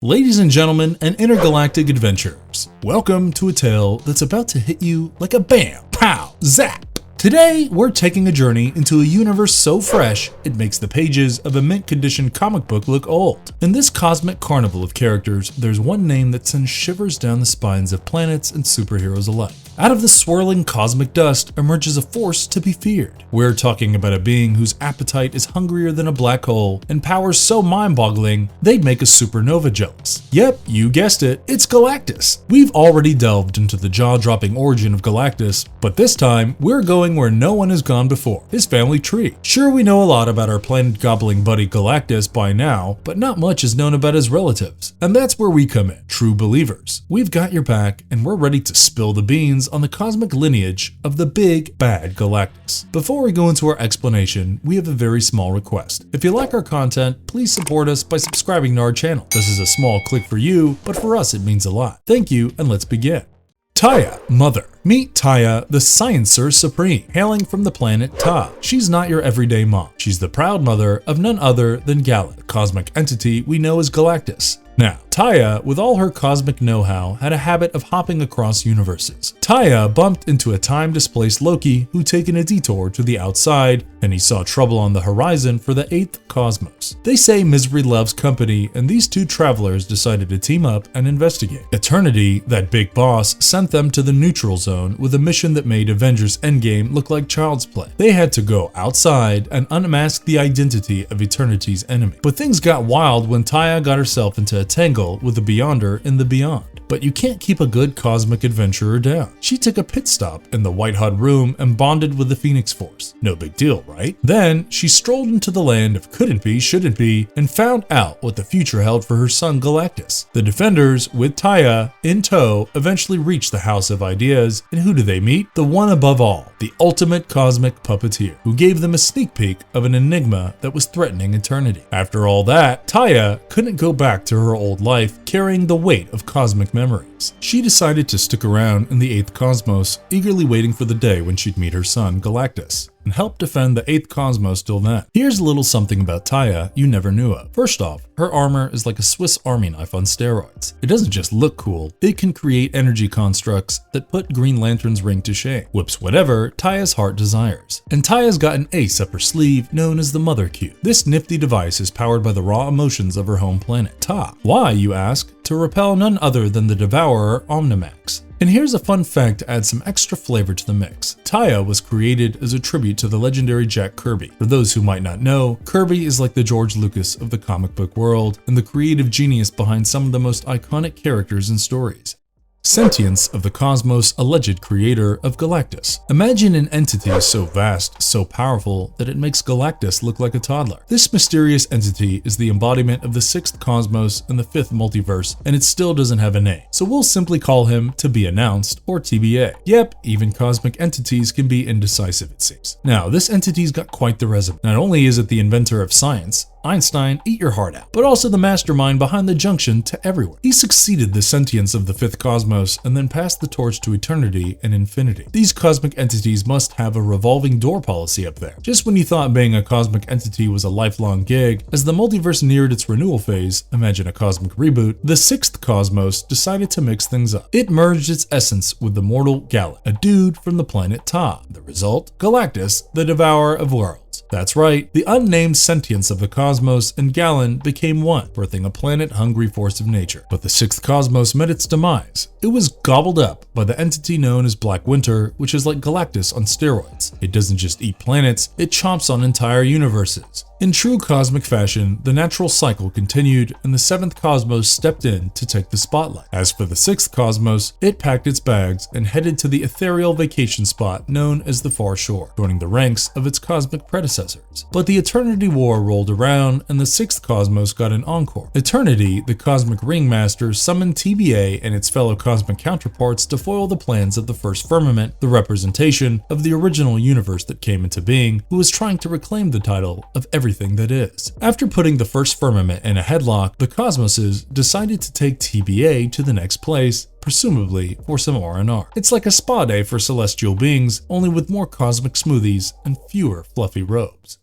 Ladies and gentlemen and intergalactic adventurers, welcome to a tale that's about to hit you like a bam, pow, zap. Today, we're taking a journey into a universe so fresh, it makes the pages of a mint condition comic book look old. In this cosmic carnival of characters, there's one name that sends shivers down the spines of planets and superheroes alike. Out of the swirling cosmic dust emerges a force to be feared. We're talking about a being whose appetite is hungrier than a black hole and powers so mind-boggling they'd make a supernova jealous. Yep, you guessed it, it's Galactus. We've already delved into the jaw-dropping origin of Galactus, but this time we're going where no one has gone before, his family tree. Sure, we know a lot about our planet-gobbling buddy Galactus by now, but not much is known about his relatives. And that's where we come in, true believers. We've got your back and we're ready to spill the beans on the cosmic lineage of the big bad Galactus. Before we go into our explanation, we have a very small request. If you like our content, please support us by subscribing to our channel. This is a small click for you, but for us it means a lot. Thank you, and let's begin. Taia, mother. Meet Taia, the Sciencer Supreme, hailing from the planet Ta. She's not your everyday mom. She's the proud mother of none other than Galactus, the cosmic entity we know as Galactus. Now, Taia, with all her cosmic know-how, had a habit of hopping across universes. Taia bumped into a time-displaced Loki who'd taken a detour to the outside, and he saw trouble on the horizon for the 8th cosmos. They say misery loves company, and these two travelers decided to team up and investigate. Eternity, that big boss, sent them to the neutral zone with a mission that made Avengers Endgame look like child's play. They had to go outside and unmask the identity of Eternity's enemy. But things got wild when Taia got herself into a tangle with the Beyonder in the Beyond. But you can't keep a good cosmic adventurer down. She took a pit stop in the White Hut Room and bonded with the Phoenix Force. No big deal, right? Then she strolled into the land of couldn't be, shouldn't be, and found out what the future held for her son Galactus. The Defenders, with Taia in tow, eventually reached the House of Ideas, and who do they meet? The one above all, the ultimate cosmic puppeteer, who gave them a sneak peek of an enigma that was threatening eternity. After all that, Taia couldn't go back to her old life carrying the weight of cosmic memories. She decided to stick around in the 8th cosmos, eagerly waiting for the day when she'd meet her son Galactus and help defend the 8th cosmos till then. Here's a little something about Taia you never knew of. First off, her armor is like a Swiss Army knife on steroids. It doesn't just look cool, it can create energy constructs that put Green Lantern's ring to shame. Whips whatever Taia's heart desires. And Taia's got an ace up her sleeve known as the Mother Cube. This nifty device is powered by the raw emotions of her home planet, Ta. Why, you ask? To repel none other than the devourer Omnimax. And here's a fun fact to add some extra flavor to the mix. Taia was created as a tribute to the legendary Jack Kirby. For those who might not know, Kirby is like the George Lucas of the comic book world and the creative genius behind some of the most iconic characters and stories. Sentience of the cosmos, alleged creator of Galactus. Imagine an entity so vast, so powerful, that it makes Galactus look like a toddler. This mysterious entity is the embodiment of the 6th cosmos and the 5th multiverse, and it still doesn't have a name. So we'll simply call him To Be Announced, or TBA. Yep, even cosmic entities can be indecisive, it seems. Now, this entity's got quite the resume. Not only is it the inventor of science, Einstein, eat your heart out, but also the mastermind behind the junction to everywhere. He succeeded the sentience of the 5th cosmos and then passed the torch to eternity and infinity. These cosmic entities must have a revolving door policy up there. Just when you thought being a cosmic entity was a lifelong gig, as the multiverse neared its renewal phase, imagine a cosmic reboot, the 6th cosmos decided to mix things up. It merged its essence with the mortal Galactus, a dude from the planet Ta. The result? Galactus, the devourer of worlds. That's right, the unnamed sentience of the cosmos and Gallon became one, birthing a planet-hungry force of nature. But the 6th cosmos met its demise. It was gobbled up by the entity known as Black Winter, which is like Galactus on steroids. It doesn't just eat planets, it chomps on entire universes. In true cosmic fashion, the natural cycle continued and the 7th cosmos stepped in to take the spotlight. As for the 6th cosmos, it packed its bags and headed to the ethereal vacation spot known as the Far Shore, joining the ranks of its cosmic predecessors. But the Eternity War rolled around and the 6th cosmos got an encore. Eternity, the cosmic ringmaster, summoned TBA and its fellow cosmic counterparts to foil the plans of the first firmament, the representation of the original universe that came into being, who was trying to reclaim the title of everything that is. After putting the first firmament in a headlock, the cosmoses decided to take TBA to the next place, presumably for some R&R. It's like a spa day for celestial beings, only with more cosmic smoothies and fewer fluffy robes.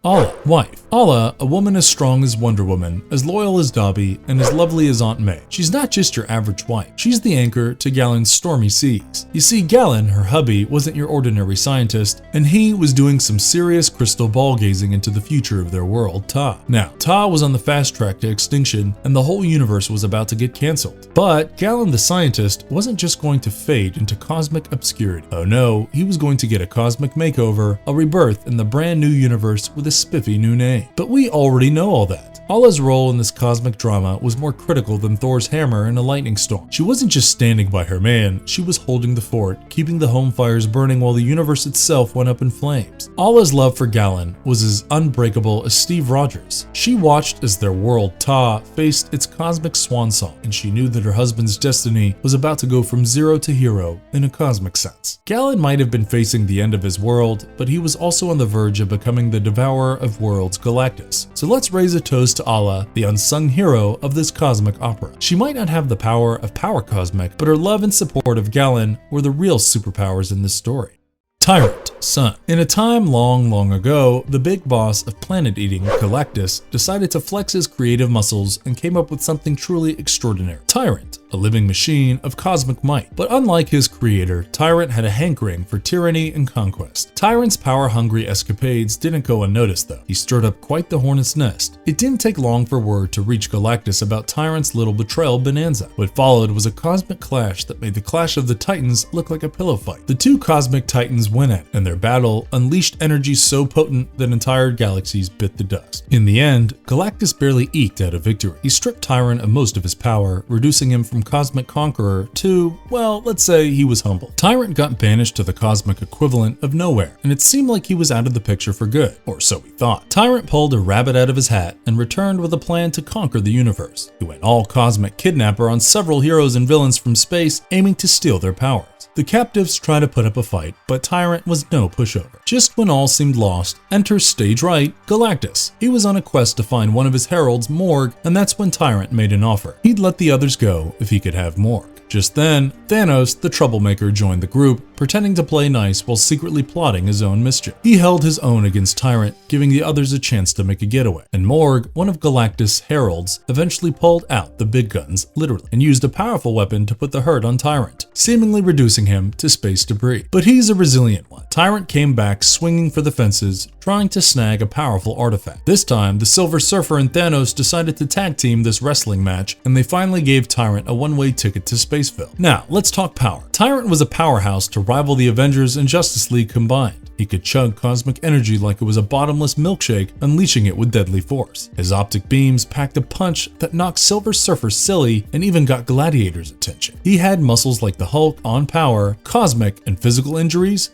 Alla, wife. Alla, a woman as strong as Wonder Woman, as loyal as Dobby, and as lovely as Aunt May. She's not just your average wife. She's the anchor to Galen's stormy seas. You see, Galen, her hubby, wasn't your ordinary scientist, and he was doing some serious crystal ball gazing into the future of their world, Ta. Now, Ta was on the fast track to extinction, and the whole universe was about to get cancelled. But Galen the scientist wasn't just going to fade into cosmic obscurity. Oh no, he was going to get a cosmic makeover, a rebirth in the brand new universe with a spiffy new name. But we already know all that. Alla's role in this cosmic drama was more critical than Thor's hammer in a lightning storm. She wasn't just standing by her man, she was holding the fort, keeping the home fires burning while the universe itself went up in flames. Alla's love for Galen was as unbreakable as Steve Rogers. She watched as their world, Ta, faced its cosmic swan song, and she knew that her husband's destiny was about to go from zero to hero in a cosmic sense. Galen might have been facing the end of his world, but he was also on the verge of becoming the devourer of worlds, Galactus. So let's raise a toast to Alla, the unsung hero of this cosmic opera. She might not have the power of Power Cosmic, but her love and support of Galen were the real superpowers in this story. Tyrant, son. In a time long, long ago, the big boss of planet-eating, Galactus, decided to flex his creative muscles and came up with something truly extraordinary. Tyrant, a living machine of cosmic might. But unlike his creator, Tyrant had a hankering for tyranny and conquest. Tyrant's power-hungry escapades didn't go unnoticed though. He stirred up quite the hornet's nest. It didn't take long for word to reach Galactus about Tyrant's little betrayal bonanza. What followed was a cosmic clash that made the Clash of the Titans look like a pillow fight. The two cosmic titans went at it, and their battle unleashed energy so potent that entire galaxies bit the dust. In the end, Galactus barely eked out a victory. He stripped Tyrant of most of his power, reducing him from cosmic conqueror to, well, let's say he was humble. Tyrant got banished to the cosmic equivalent of nowhere, and it seemed like he was out of the picture for good, or so we thought. Tyrant pulled a rabbit out of his hat and returned with a plan to conquer the universe. He went all cosmic kidnapper on several heroes and villains from space, aiming to steal their powers. The captives try to put up a fight, but Tyrant was no pushover. Just when all seemed lost, enter stage right, Galactus. He was on a quest to find one of his heralds, Morg, and that's when Tyrant made an offer. He'd let the others go if he could have Morg. Just then, Thanos, the troublemaker, joined the group, pretending to play nice while secretly plotting his own mischief. He held his own against Tyrant, giving the others a chance to make a getaway. And Morg, one of Galactus' heralds, eventually pulled out the big guns, literally, and used a powerful weapon to put the hurt on Tyrant, seemingly reducing him to space debris. But he's a resilient one. Tyrant came back swinging for the fences, trying to snag a powerful artifact. This time, the Silver Surfer and Thanos decided to tag team this wrestling match, and they finally gave Tyrant a one-way ticket to Spaceville. Now, let's talk power. Tyrant was a powerhouse to rival the Avengers and Justice League combined. He could chug cosmic energy like it was a bottomless milkshake, unleashing it with deadly force. His optic beams packed a punch that knocked Silver Surfer silly and even got Gladiator's attention. He had muscles like the Hulk on power, cosmic, and physical injuries.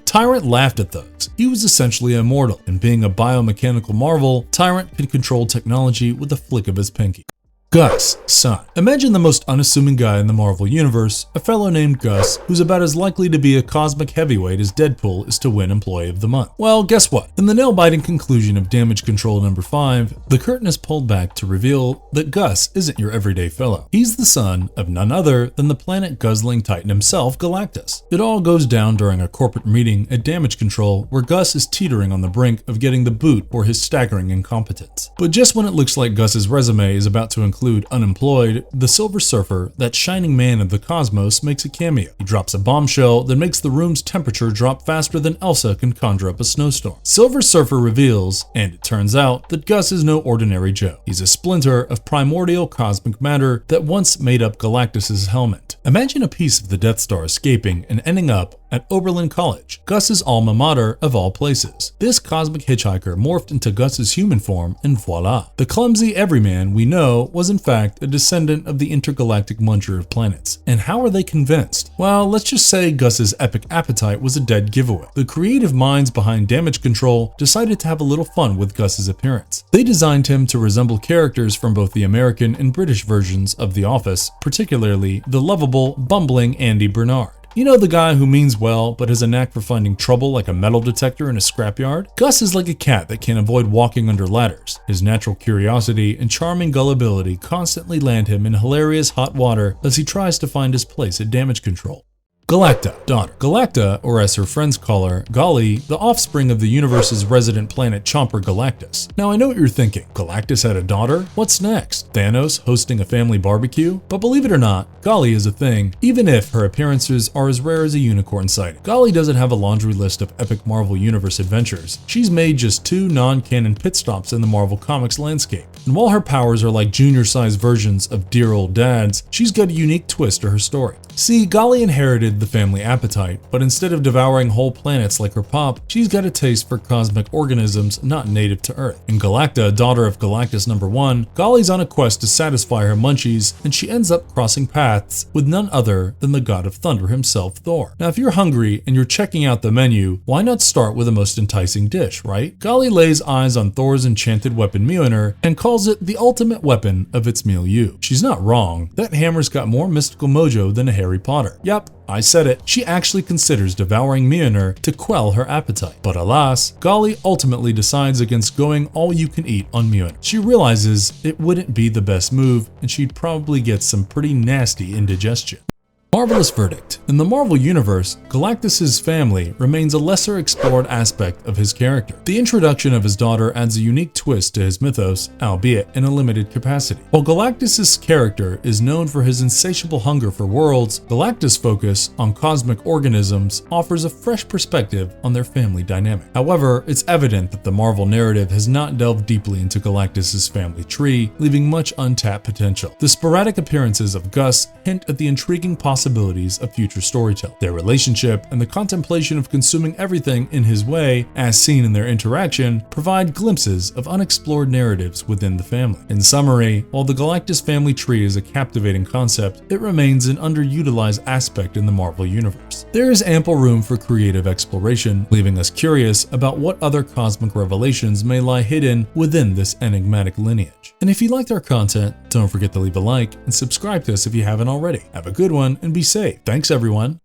Tyrant laughed at those. He was essentially immortal, and being a biomechanical marvel, Tyrant could control technology with a flick of his pinky. Gus, son. Imagine the most unassuming guy in the Marvel Universe, a fellow named Gus, who's about as likely to be a cosmic heavyweight as Deadpool is to win Employee of the Month. Well, guess what? In the nail-biting conclusion of Damage Control number 5, the curtain is pulled back to reveal that Gus isn't your everyday fellow. He's the son of none other than the planet-guzzling titan himself, Galactus. It all goes down during a corporate meeting at Damage Control where Gus is teetering on the brink of getting the boot for his staggering incompetence. But just when it looks like Gus's resume is about to include unemployed, the Silver Surfer, that shining man of the cosmos, makes a cameo. He drops a bombshell that makes the room's temperature drop faster than Elsa can conjure up a snowstorm. Silver Surfer reveals, and it turns out, that Gus is no ordinary Joe. He's a splinter of primordial cosmic matter that once made up Galactus' helmet. Imagine a piece of the Death Star escaping and ending up at Oberlin College, Gus's alma mater of all places. This cosmic hitchhiker morphed into Gus's human form, and voila. The clumsy everyman we know was in fact a descendant of the intergalactic muncher of planets. And how are they convinced? Well, let's just say Gus's epic appetite was a dead giveaway. The creative minds behind Damage Control decided to have a little fun with Gus's appearance. They designed him to resemble characters from both the American and British versions of The Office, particularly the lovable, bumbling Andy Bernard. You know, the guy who means well but has a knack for finding trouble like a metal detector in a scrapyard? Gus is like a cat that can't avoid walking under ladders. His natural curiosity and charming gullibility constantly land him in hilarious hot water as he tries to find his place at Damage Control. Galacta, daughter. Galacta, or as her friends call her, Golly, the offspring of the universe's resident planet Chomper Galactus. Now I know what you're thinking, Galactus had a daughter? What's next? Thanos hosting a family barbecue? But believe it or not, Golly is a thing, even if her appearances are as rare as a unicorn sighting. Golly doesn't have a laundry list of epic Marvel Universe adventures. She's made just 2 non-canon pit stops in the Marvel Comics landscape. And while her powers are like junior-sized versions of dear old dad's, she's got a unique twist to her story. See, Golly inherited the family appetite, but instead of devouring whole planets like her pop, she's got a taste for cosmic organisms not native to Earth. In Galacta, daughter of Galactus #1, Golly's on a quest to satisfy her munchies, and she ends up crossing paths with none other than the god of thunder himself, Thor. Now if you're hungry and you're checking out the menu, why not start with the most enticing dish, right? Golly lays eyes on Thor's enchanted weapon Mjolnir and calls it the ultimate weapon of its milieu. She's not wrong, that hammer's got more mystical mojo than a Harry Potter. Yep, I said it. She actually considers devouring Mjolnir to quell her appetite. But alas, Golly ultimately decides against going all you can eat on Mjolnir. She realizes it wouldn't be the best move and she'd probably get some pretty nasty indigestion. Marvelous verdict. In the Marvel Universe, Galactus' family remains a lesser explored aspect of his character. The introduction of his daughter adds a unique twist to his mythos, albeit in a limited capacity. While Galactus' character is known for his insatiable hunger for worlds, Galactus' focus on cosmic organisms offers a fresh perspective on their family dynamic. However, it's evident that the Marvel narrative has not delved deeply into Galactus' family tree, leaving much untapped potential. The sporadic appearances of Gus hint at the intriguing possibilities of future storytelling. Their relationship and the contemplation of consuming everything in his way, as seen in their interaction, provide glimpses of unexplored narratives within the family. In summary, while the Galactus family tree is a captivating concept, it remains an underutilized aspect in the Marvel Universe. There is ample room for creative exploration, leaving us curious about what other cosmic revelations may lie hidden within this enigmatic lineage. And if you liked our content, don't forget to leave a like and subscribe to us if you haven't already. Have a good one and be safe. Thanks everyone.